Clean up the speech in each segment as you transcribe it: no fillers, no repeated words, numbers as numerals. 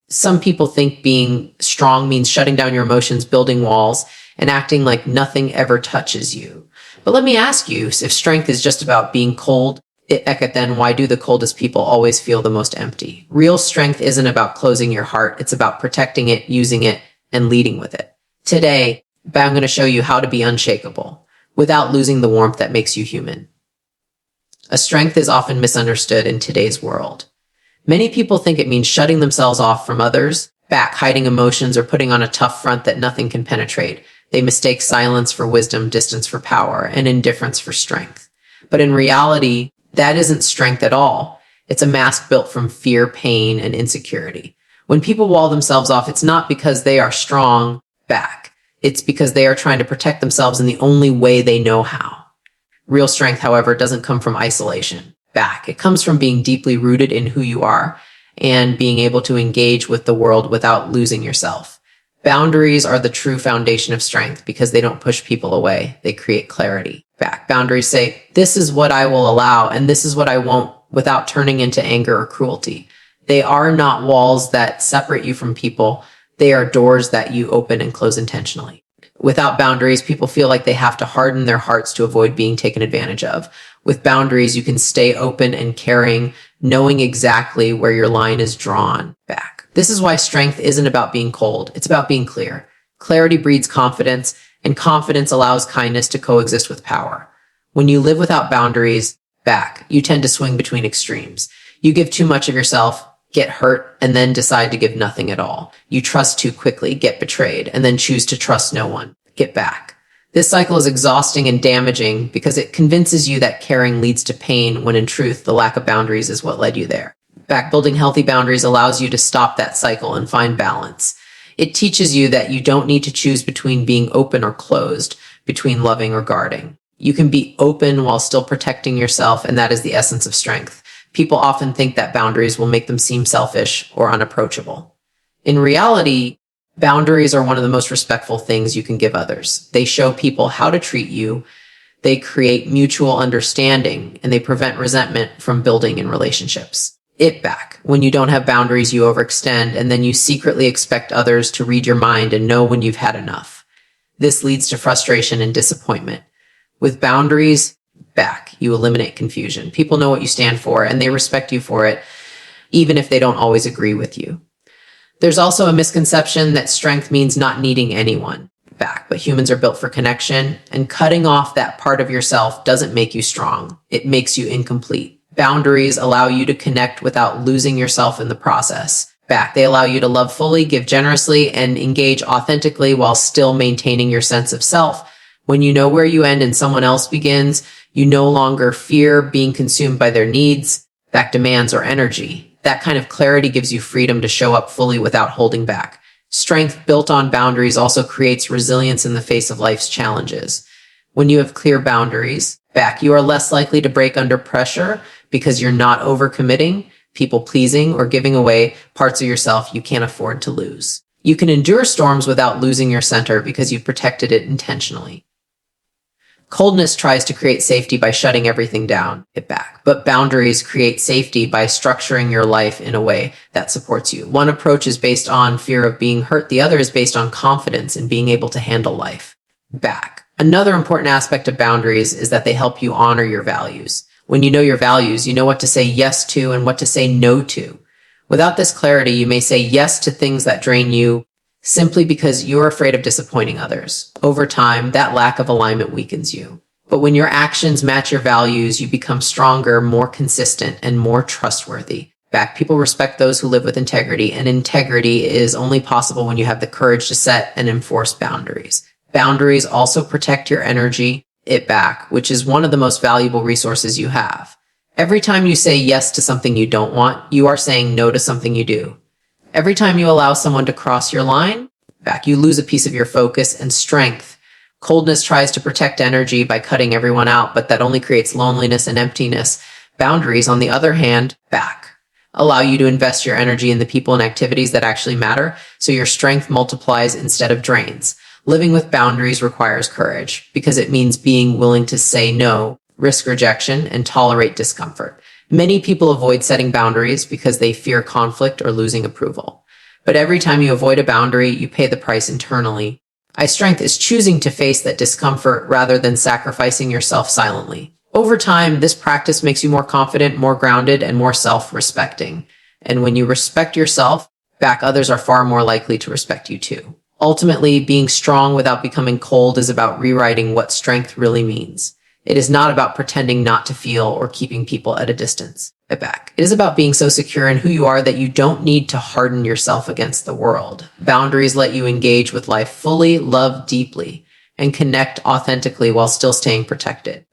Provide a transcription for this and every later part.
Some people think being strong means shutting down your emotions, building walls, and acting like nothing ever touches you. But let me ask you, if strength is just about being cold, then why do the coldest people always feel the most empty? Real strength isn't about closing your heart. It's about protecting it, using it, and leading with it. Today, I'm going to show you how to be unshakable without losing the warmth that makes you human. A strength is often misunderstood in today's world. Many people think it means shutting themselves off from others, hiding emotions, or putting on a tough front that nothing can penetrate. They mistake silence for wisdom, distance for power, and indifference for strength. But in reality, that isn't strength at all. It's a mask built from fear, pain, and insecurity. When people wall themselves off, it's not because they are strong, it's because they are trying to protect themselves in the only way they know how. Real strength, however, doesn't come from isolation. It comes from being deeply rooted in who you are and being able to engage with the world without losing yourself. Boundaries are the true foundation of strength because they don't push people away. They create clarity. Boundaries say, this is what I will allow and this is what I won't, without turning into anger or cruelty. They are not walls that separate you from people. They are doors that you open and close intentionally. Without boundaries, people feel like they have to harden their hearts to avoid being taken advantage of. With boundaries, you can stay open and caring, knowing exactly where your line is drawn. This is why strength isn't about being cold. It's about being clear. Clarity breeds confidence, and confidence allows kindness to coexist with power. When you live without boundaries, you tend to swing between extremes. You give too much of yourself, get hurt, and then decide to give nothing at all. You trust too quickly, get betrayed, and then choose to trust no one. Get back. This cycle is exhausting and damaging because it convinces you that caring leads to pain when in truth, the lack of boundaries is what led you there. Building healthy boundaries allows you to stop that cycle and find balance. It teaches you that you don't need to choose between being open or closed, between loving or guarding. You can be open while still protecting yourself, and that is the essence of strength. People often think that boundaries will make them seem selfish or unapproachable. In reality, boundaries are one of the most respectful things you can give others. They show people how to treat you, they create mutual understanding, and they prevent resentment from building in relationships. When you don't have boundaries, you overextend, and then you secretly expect others to read your mind and know when you've had enough. This leads to frustration and disappointment. With boundaries, you eliminate confusion. People know what you stand for, and they respect you for it, even if they don't always agree with you. There's also a misconception that strength means not needing anyone. But humans are built for connection, and cutting off that part of yourself doesn't make you strong. It makes you incomplete. Boundaries allow you to connect without losing yourself in the process. They allow you to love fully, give generously, and engage authentically while still maintaining your sense of self. When you know where you end and someone else begins, you no longer fear being consumed by their needs, demands, or energy. That kind of clarity gives you freedom to show up fully without holding back. Strength built on boundaries also creates resilience in the face of life's challenges. When you have clear boundaries, you are less likely to break under pressure because you're not overcommitting, people-pleasing, or giving away parts of yourself you can't afford to lose. You can endure storms without losing your center because you've protected it intentionally. Coldness tries to create safety by shutting everything down, but boundaries create safety by structuring your life in a way that supports you. One approach is based on fear of being hurt. The other is based on confidence in being able to handle life. Another important aspect of boundaries is that they help you honor your values. When you know your values, you know what to say yes to and what to say no to. Without this clarity, you may say yes to things that drain you simply because you're afraid of disappointing others. Over time, that lack of alignment weakens you. But when your actions match your values, you become stronger, more consistent, and more trustworthy. People respect those who live with integrity, and integrity is only possible when you have the courage to set and enforce boundaries. Boundaries also protect your energy, which is one of the most valuable resources you have. Every time you say yes to something you don't want, you are saying no to something you do. Every time you allow someone to cross your line, you lose a piece of your focus and strength. Coldness tries to protect energy by cutting everyone out, but that only creates loneliness and emptiness. Boundaries, on the other hand, allow you to invest your energy in the people and activities that actually matter, so your strength multiplies instead of drains. Living with boundaries requires courage because it means being willing to say no, risk rejection, and tolerate discomfort. Many people avoid setting boundaries because they fear conflict or losing approval. But every time you avoid a boundary, you pay the price internally. Strength is choosing to face that discomfort rather than sacrificing yourself silently. Over time, this practice makes you more confident, more grounded, and more self-respecting. And when you respect yourself, others are far more likely to respect you too. Ultimately, being strong without becoming cold is about rewriting what strength really means. It is not about pretending not to feel or keeping people at a distance. It is about being so secure in who you are that you don't need to harden yourself against the world. Boundaries let you engage with life fully, love deeply, and connect authentically while still staying protected.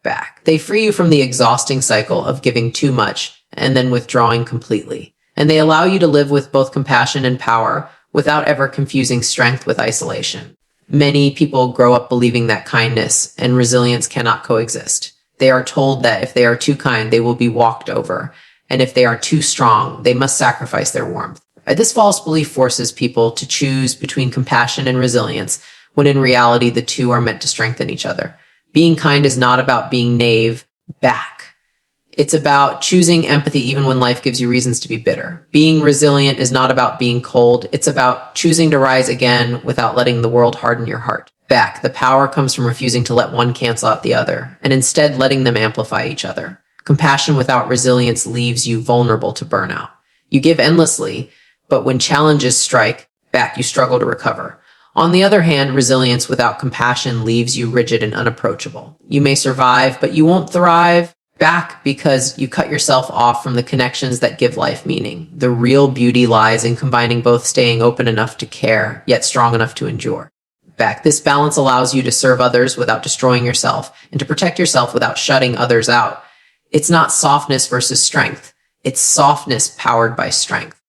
They free you from the exhausting cycle of giving too much and then withdrawing completely. And they allow you to live with both compassion and power without ever confusing strength with isolation. Many people grow up believing that kindness and resilience cannot coexist. They are told that if they are too kind, they will be walked over, and if they are too strong, they must sacrifice their warmth. This false belief forces people to choose between compassion and resilience, when in reality, the two are meant to strengthen each other. Being kind is not about being naive. It's about choosing empathy even when life gives you reasons to be bitter. Being resilient is not about being cold. It's about choosing to rise again without letting the world harden your heart. The power comes from refusing to let one cancel out the other, and instead letting them amplify each other. Compassion without resilience leaves you vulnerable to burnout. You give endlessly, but when challenges strike back, you struggle to recover. On the other hand, resilience without compassion leaves you rigid and unapproachable. You may survive, but you won't thrive because you cut yourself off from the connections that give life meaning. The real beauty lies in combining both staying open enough to care, yet strong enough to endure. This balance allows you to serve others without destroying yourself and to protect yourself without shutting others out. It's not softness versus strength. It's softness powered by strength.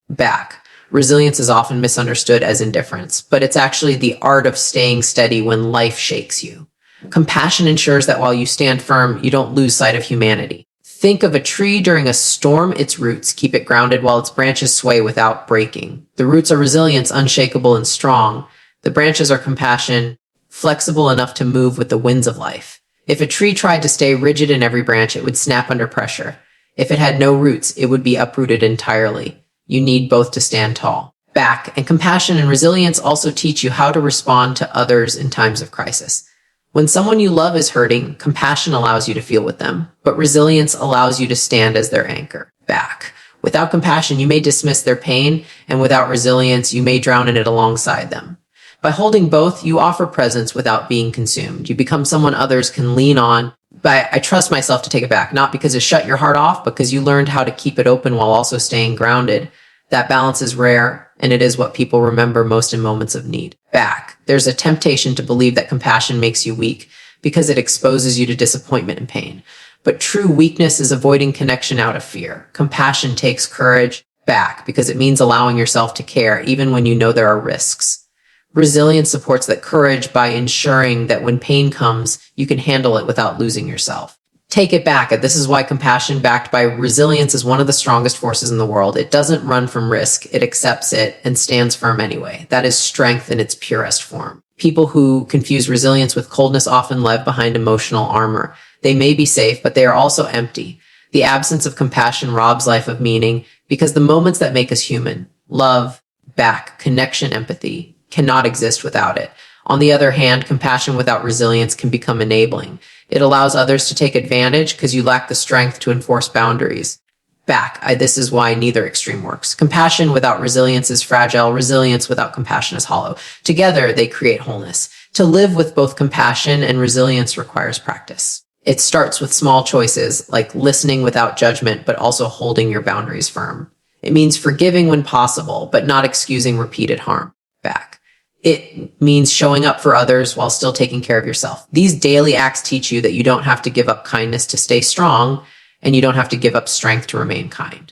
Resilience is often misunderstood as indifference, but it's actually the art of staying steady when life shakes you. Compassion ensures that while you stand firm, you don't lose sight of humanity. Think of a tree during a storm. Its roots keep it grounded while its branches sway without breaking. The roots are resilience, unshakable and strong. The branches are compassion, flexible enough to move with the winds of life. If a tree tried to stay rigid in every branch, it would snap under pressure. If it had no roots, it would be uprooted entirely. You need both to stand tall. And compassion and resilience also teach you how to respond to others in times of crisis. When someone you love is hurting, compassion allows you to feel with them, but resilience allows you to stand as their anchor. Without compassion, you may dismiss their pain, and without resilience, you may drown in it alongside them. By holding both, you offer presence without being consumed. You become someone others can lean on. I trust myself to take it back, not because it shut your heart off, because you learned how to keep it open while also staying grounded. That balance is rare, and it is what people remember most in moments of need. There's a temptation to believe that compassion makes you weak because it exposes you to disappointment and pain. But true weakness is avoiding connection out of fear. Compassion takes courage because it means allowing yourself to care even when you know there are risks. Resilience supports that courage by ensuring that when pain comes, you can handle it without losing yourself. Take it back. This is why compassion backed by resilience is one of the strongest forces in the world. It doesn't run from risk. It accepts it and stands firm anyway. That is strength in its purest form. People who confuse resilience with coldness often live behind emotional armor. They may be safe, but they are also empty. The absence of compassion robs life of meaning because the moments that make us human, love, connection, empathy, cannot exist without it. On the other hand, compassion without resilience can become enabling. It allows others to take advantage because you lack the strength to enforce boundaries. This is why neither extreme works. Compassion without resilience is fragile. Resilience without compassion is hollow. Together, they create wholeness. To live with both compassion and resilience requires practice. It starts with small choices, like listening without judgment, but also holding your boundaries firm. It means forgiving when possible, but not excusing repeated harm. It means showing up for others while still taking care of yourself. These daily acts teach you that you don't have to give up kindness to stay strong, and you don't have to give up strength to remain kind.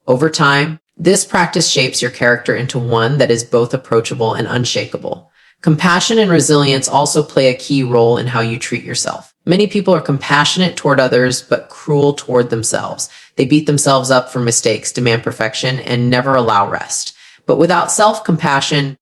Over time, this practice shapes your character into one that is both approachable and unshakable. Compassion and resilience also play a key role in how you treat yourself. Many people are compassionate toward others, but cruel toward themselves. They beat themselves up for mistakes, demand perfection, and never allow rest. But without self-compassion,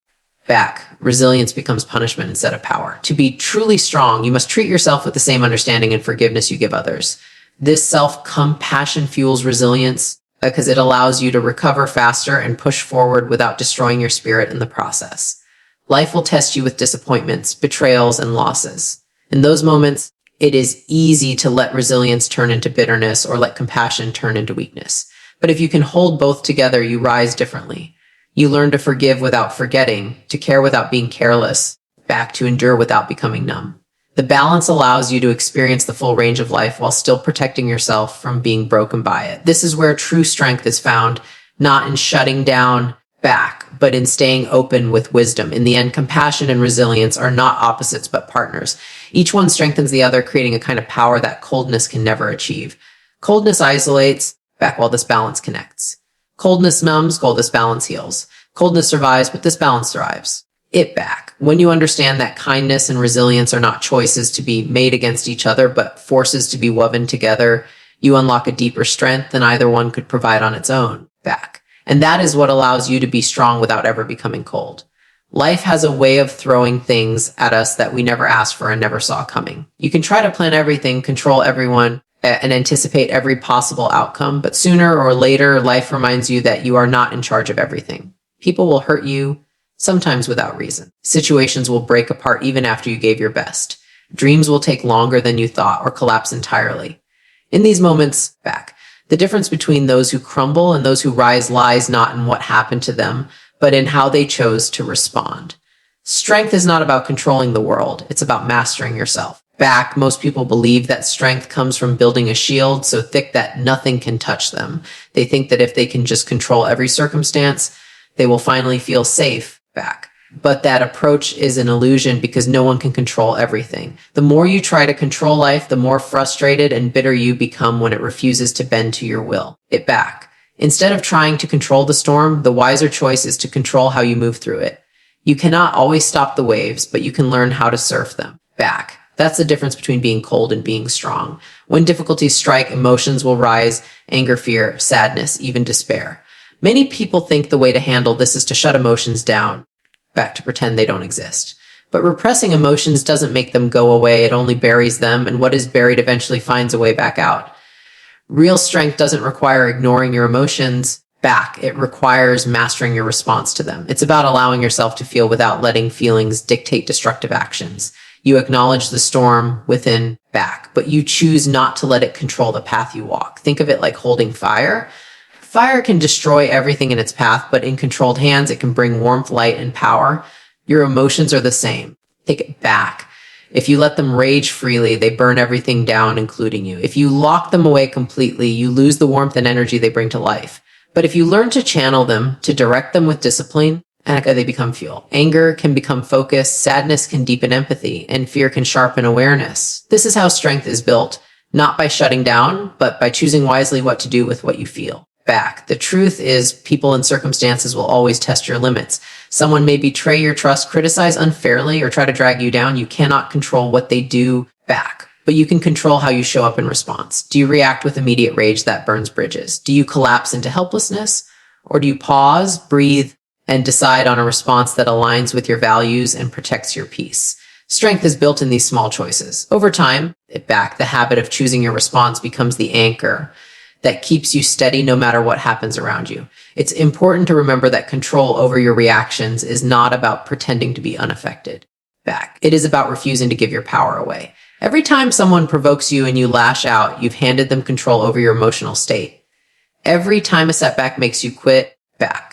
resilience becomes punishment instead of power. To be truly strong, you must treat yourself with the same understanding and forgiveness you give others. This self-compassion fuels resilience. because it allows you to recover faster and push forward without destroying your spirit in the process. Life will test you with disappointments, betrayals, and losses. In those moments, it is easy to let resilience turn into bitterness or let compassion turn into weakness. But if you can hold both together, you rise differently. You learn to forgive without forgetting, to care without being careless, back to endure without becoming numb. The balance allows you to experience the full range of life while still protecting yourself from being broken by it. This is where true strength is found, not in shutting down back, but in staying open with wisdom. In the end, compassion and resilience are not opposites, but partners. Each one strengthens the other, creating a kind of power that coldness can never achieve. Coldness isolates, back while this balance connects. Coldness numbs, this balance heals. Coldness survives, but this balance thrives. It back. When you understand that kindness and resilience are not choices to be made against each other, but forces to be woven together, you unlock a deeper strength than either one could provide on its own. Back. And that is what allows you to be strong without ever becoming cold. Life has a way of throwing things at us that we never asked for and never saw coming. You can try to plan everything, control everyone, and anticipate every possible outcome, but sooner or later, life reminds you that you are not in charge of everything. People will hurt you, sometimes without reason. Situations will break apart even after you gave your best. Dreams will take longer than you thought or collapse entirely. In these moments, back, the difference between those who crumble and those who rise lies not in what happened to them, but in how they chose to respond. Strength is not about controlling the world. It's about mastering yourself. Back, most people believe that strength comes from building a shield so thick that nothing can touch them. They think that if they can just control every circumstance, they will finally feel safe. Back. But that approach is an illusion because no one can control everything. The more you try to control life, the more frustrated and bitter you become when it refuses to bend to your will. It back. Instead of trying to control the storm, the wiser choice is to control how you move through it. You cannot always stop the waves, but you can learn how to surf them. Back. That's the difference between being cold and being strong. When difficulties strike, emotions will rise, anger, fear, sadness, even despair. Many people think the way to handle this is to shut emotions down, back to pretend they don't exist. But repressing emotions doesn't make them go away, it only buries them, and what is buried eventually finds a way back out. Real strength doesn't require ignoring your emotions back, it requires mastering your response to them. It's about allowing yourself to feel without letting feelings dictate destructive actions. You acknowledge the storm within back, but you choose not to let it control the path you walk. Think of it like holding fire. Fire can destroy everything in its path, but in controlled hands, it can bring warmth, light, and power. Your emotions are the same. Take it back. If you let them rage freely, they burn everything down, including you. If you lock them away completely, you lose the warmth and energy they bring to life. But if you learn to channel them, to direct them with discipline, they become fuel. Anger can become focus, sadness can deepen empathy, and fear can sharpen awareness. This is how strength is built, not by shutting down, but by choosing wisely what to do with what you feel. Back. The truth is, people and circumstances will always test your limits. Someone may betray your trust, criticize unfairly, or try to drag you down. You cannot control what they do back, but you can control how you show up in response. Do you react with immediate rage that burns bridges? Do you collapse into helplessness? Or do you pause, breathe, and decide on a response that aligns with your values and protects your peace? Strength is built in these small choices. Over time, the habit of choosing your response becomes the anchor that keeps you steady no matter what happens around you. It's important to remember that control over your reactions is not about pretending to be unaffected. It is about refusing to give your power away. Every time someone provokes you and you lash out, you've handed them control over your emotional state. Every time a setback makes you quit,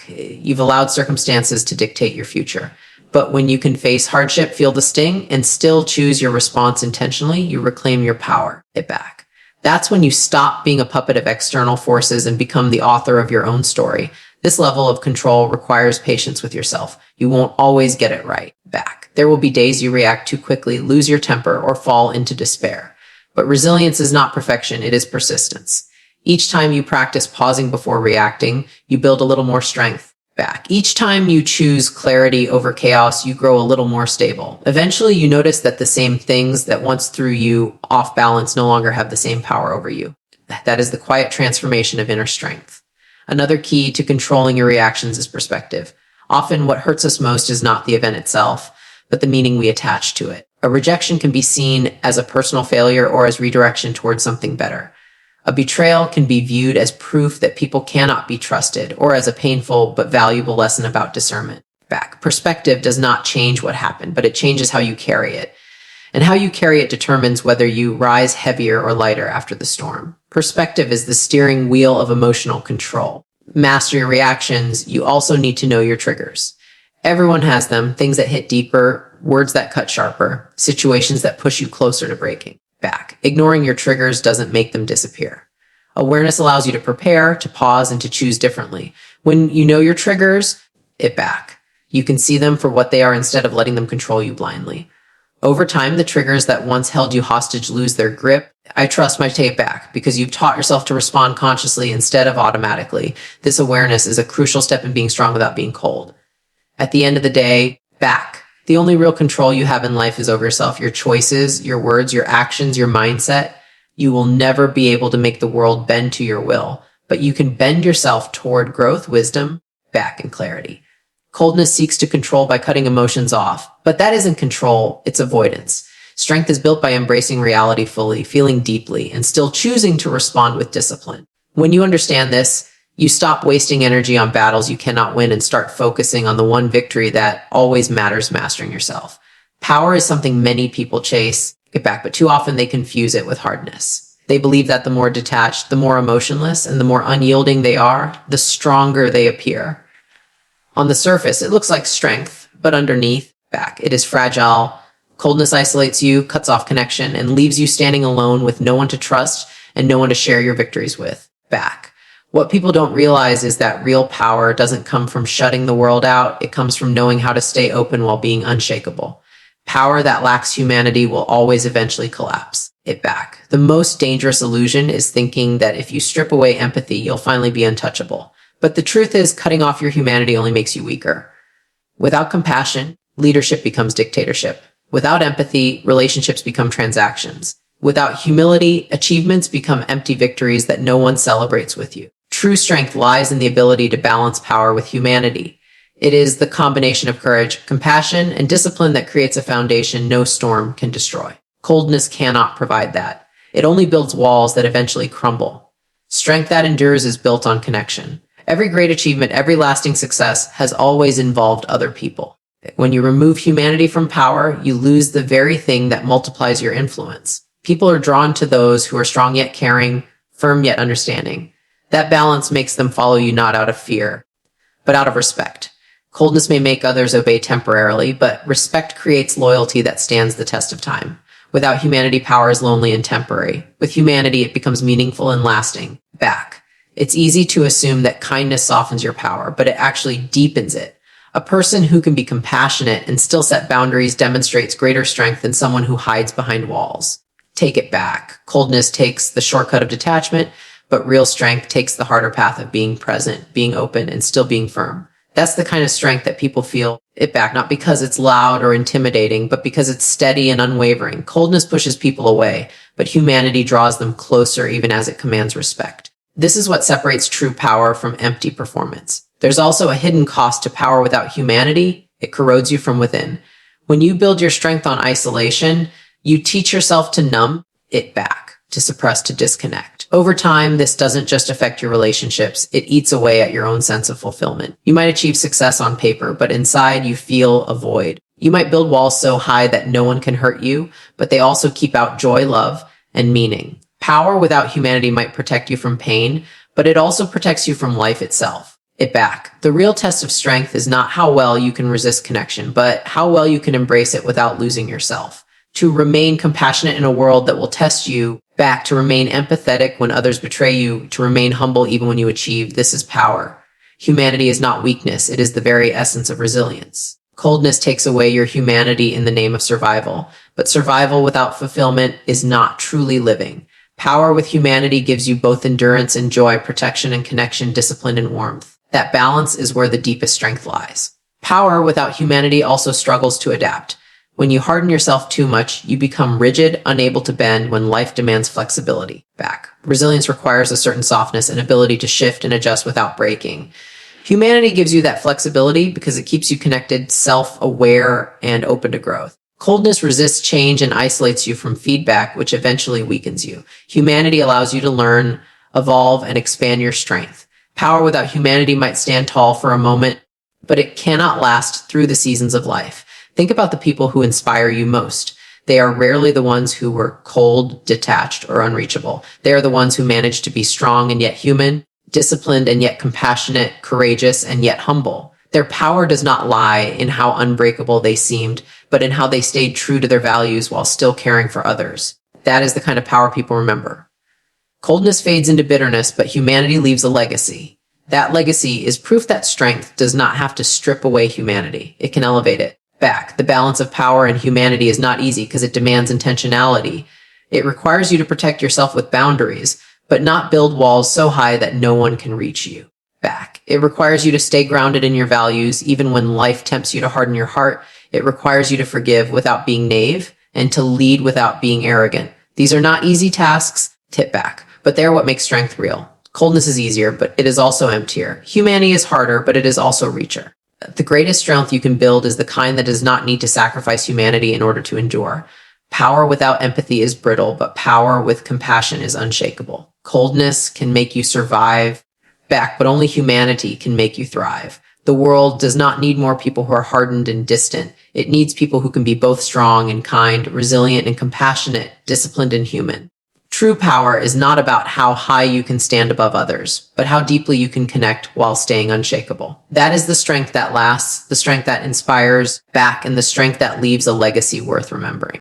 you've allowed circumstances to dictate your future. But when you can face hardship, feel the sting, and still choose your response intentionally, you reclaim your power. That's when you stop being a puppet of external forces and become the author of your own story. This level of control requires patience with yourself. You won't always get it right. There will be days you react too quickly, lose your temper, or fall into despair. But resilience is not perfection, it is persistence. Each time you practice pausing before reacting, you build a little more strength. Each time you choose clarity over chaos, you grow a little more stable. Eventually, you notice that the same things that once threw you off balance no longer have the same power over you. That is the quiet transformation of inner strength. Another key to controlling your reactions is perspective. Often what hurts us most is not the event itself, but the meaning we attach to it. A rejection can be seen as a personal failure or as redirection towards something better. A betrayal can be viewed as proof that people cannot be trusted, or as a painful but valuable lesson about discernment. Back. Perspective does not change what happened, but it changes how you carry it. And how you carry it determines whether you rise heavier or lighter after the storm. Perspective is the steering wheel of emotional control. Master your reactions. You also need to know your triggers. Everyone has them, things that hit deeper, words that cut sharper, situations that push you closer to breaking. Back. Ignoring your triggers doesn't make them disappear. Awareness allows you to prepare, to pause, and to choose differently. When you know your triggers, it back. You can see them for what they are instead of letting them control you blindly. Over time, the triggers that once held you hostage lose their grip. I trust my tape back because you've taught yourself to respond consciously instead of automatically. This awareness is a crucial step in being strong without being cold. At the end of the day, back. The only real control you have in life is over yourself, your choices, your words, your actions, your mindset. You will never be able to make the world bend to your will, but you can bend yourself toward growth, wisdom, back, and clarity. Coldness seeks to control by cutting emotions off, but that isn't control, it's avoidance. Strength is built by embracing reality fully, feeling deeply, and still choosing to respond with discipline. When you understand this, you stop wasting energy on battles you cannot win and start focusing on the one victory that always matters, mastering yourself. Power is something many people chase, get back, but too often they confuse it with hardness. They believe that the more detached, the more emotionless, and the more unyielding they are, the stronger they appear. On the surface, it looks like strength, but underneath, back, it is fragile. Coldness isolates you, cuts off connection, and leaves you standing alone with no one to trust and no one to share your victories with. Back. What people don't realize is that real power doesn't come from shutting the world out. It comes from knowing how to stay open while being unshakable. Power that lacks humanity will always eventually collapse. It back. The most dangerous illusion is thinking that if you strip away empathy, you'll finally be untouchable. But the truth is, cutting off your humanity only makes you weaker. Without compassion, leadership becomes dictatorship. Without empathy, relationships become transactions. Without humility, achievements become empty victories that no one celebrates with you. True strength lies in the ability to balance power with humanity. It is the combination of courage, compassion, and discipline that creates a foundation no storm can destroy. Coldness cannot provide that. It only builds walls that eventually crumble. Strength that endures is built on connection. Every great achievement, every lasting success has always involved other people. When you remove humanity from power, you lose the very thing that multiplies your influence. People are drawn to those who are strong yet caring, firm yet understanding. That balance makes them follow you not out of fear, but out of respect. Coldness may make others obey temporarily, but respect creates loyalty that stands the test of time. Without humanity, power is lonely and temporary. With humanity, it becomes meaningful and lasting. Back. It's easy to assume that kindness softens your power, but it actually deepens it. A person who can be compassionate and still set boundaries demonstrates greater strength than someone who hides behind walls. Take it back. Coldness takes the shortcut of detachment, but real strength takes the harder path of being present, being open, and still being firm. That's the kind of strength that people feel it back, not because it's loud or intimidating, but because it's steady and unwavering. Coldness pushes people away, but humanity draws them closer even as it commands respect. This is what separates true power from empty performance. There's also a hidden cost to power without humanity. It corrodes you from within. When you build your strength on isolation, you teach yourself to numb it back, to suppress, to disconnect. Over time, this doesn't just affect your relationships, it eats away at your own sense of fulfillment. You might achieve success on paper, but inside you feel a void. You might build walls so high that no one can hurt you, but they also keep out joy, love, and meaning. Power without humanity might protect you from pain, but it also protects you from life itself. It back. The real test of strength is not how well you can resist connection, but how well you can embrace it without losing yourself. To remain compassionate in a world that will test you, back, to remain empathetic when others betray you, to remain humble even when you achieve, this is power. Humanity is not weakness, it is the very essence of resilience. Coldness takes away your humanity in the name of survival, but survival without fulfillment is not truly living. Power with humanity gives you both endurance and joy, protection and connection, discipline and warmth. That balance is where the deepest strength lies. Power without humanity also struggles to adapt. When you harden yourself too much, you become rigid, unable to bend when life demands flexibility. Back. Resilience requires a certain softness and ability to shift and adjust without breaking. Humanity gives you that flexibility because it keeps you connected, self-aware, and open to growth. Coldness resists change and isolates you from feedback, which eventually weakens you. Humanity allows you to learn, evolve, and expand your strength. Power without humanity might stand tall for a moment, but it cannot last through the seasons of life. Think about the people who inspire you most. They are rarely the ones who were cold, detached, or unreachable. They are the ones who managed to be strong and yet human, disciplined and yet compassionate, courageous and yet humble. Their power does not lie in how unbreakable they seemed, but in how they stayed true to their values while still caring for others. That is the kind of power people remember. Coldness fades into bitterness, but humanity leaves a legacy. That legacy is proof that strength does not have to strip away humanity. It can elevate it back. The balance of power and humanity is not easy because it demands intentionality. It requires you to protect yourself with boundaries, but not build walls so high that no one can reach you back. It requires you to stay grounded in your values, even when life tempts you to harden your heart. It requires you to forgive without being naive and to lead without being arrogant. These are not easy tasks, tip back, but they're what makes strength real. Coldness is easier, but it is also emptier. Humanity is harder, but it is also richer. The greatest strength you can build is the kind that does not need to sacrifice humanity in order to endure. Power without empathy is brittle, but power with compassion is unshakable. Coldness can make you survive back, but only humanity can make you thrive. The world does not need more people who are hardened and distant. It needs people who can be both strong and kind, resilient and compassionate, disciplined and human. True power is not about how high you can stand above others, but how deeply you can connect while staying unshakable. That is the strength that lasts, the strength that inspires back, and the strength that leaves a legacy worth remembering.